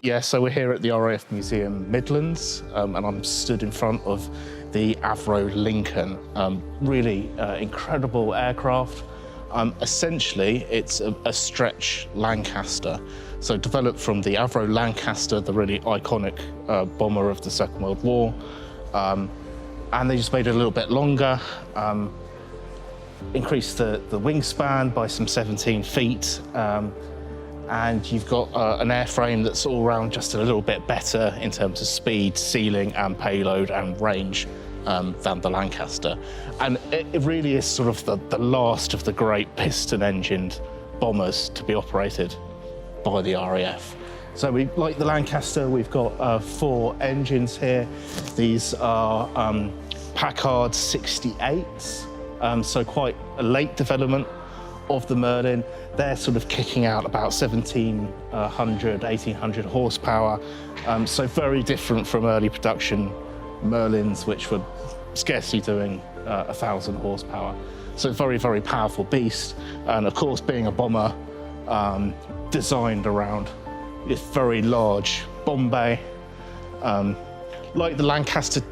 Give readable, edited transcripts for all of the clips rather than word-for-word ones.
Yeah, so we're here at the RAF Museum Midlands, and I'm stood in front of the Avro Lincoln. Really incredible aircraft. Essentially, it's a stretch Lancaster. So developed from the Avro Lancaster, the really iconic bomber of the Second World War. And they just made it a little bit longer, increased the wingspan by some 17 feet. And you've got an airframe that's all around just a little bit better in terms of speed, ceiling and payload and range than the Lancaster. And it really is sort of the last of the great piston-engined bombers to be operated by the RAF. So like the Lancaster, we've got 4 engines here. These are Packard 68s, so quite a late development of the Merlin. They're sort of kicking out about 1700, 1800 horsepower. So very different from early production Merlins, which were scarcely doing 1000 horsepower. So very, very powerful beast. And of course, being a bomber, designed around this very large bomb bay. Like the Lancaster,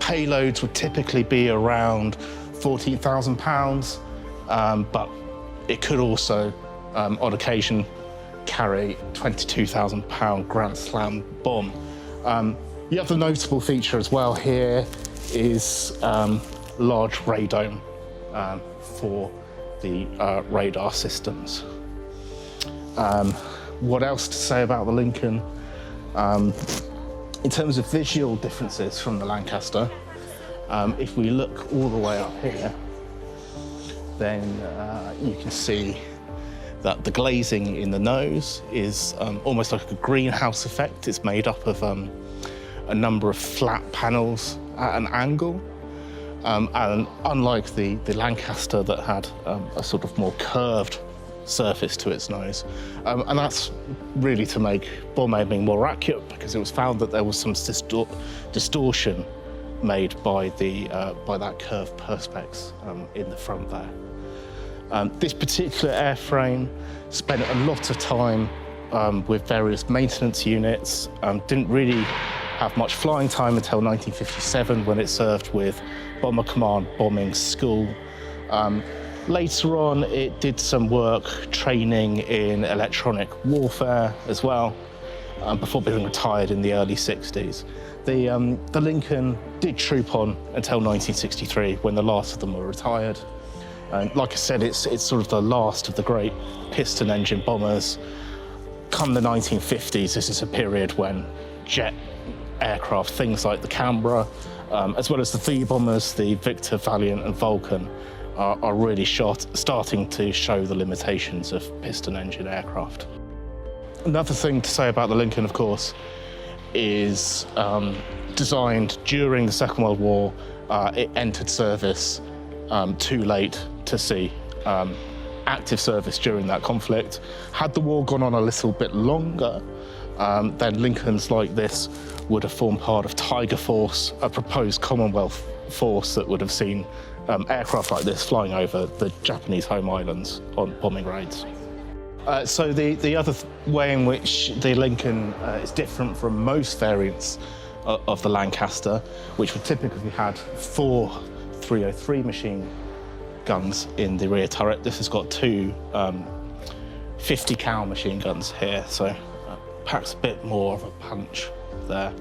payloads would typically be around 14,000 pounds, but it could also, on occasion, carry 22,000 pound Grand Slam bomb. The other notable feature as well here is large radome for the radar systems. What else to say about the Lincoln? In terms of visual differences from the Lancaster, if we look all the way up here, then you can see that the glazing in the nose is almost like a greenhouse effect. It's made up of a number of flat panels at an angle. And unlike the Lancaster that had a sort of more curved surface to its nose. And that's really to make bomb aiming more accurate, because it was found that there was some distortion made by that curved perspex in the front there. This particular airframe spent a lot of time with various maintenance units, didn't really have much flying time until 1957 when it served with Bomber Command Bombing School. Later on, it did some work training in electronic warfare as well, before being retired in the early 60s. The Lincoln did troop on until 1963, when the last of them were retired. And like I said, it's sort of the last of the great piston-engine bombers. Come the 1950s, this is a period when jet aircraft, things like the Canberra, as well as the V bombers, the Victor, Valiant and Vulcan, are really starting to show the limitations of piston-engine aircraft. Another thing to say about the Lincoln, of course, is designed during the Second World War. It entered service too late to see active service during that conflict. Had the war gone on a little bit longer, then Lincolns like this would have formed part of Tiger Force, a proposed Commonwealth force that would have seen aircraft like this flying over the Japanese home islands on bombing raids. So the other way in which the Lincoln is different from most variants of the Lancaster, which would typically had 4 303 machine guns in the rear turret. This has got 2 50 cal machine guns here, so packs a bit more of a punch there.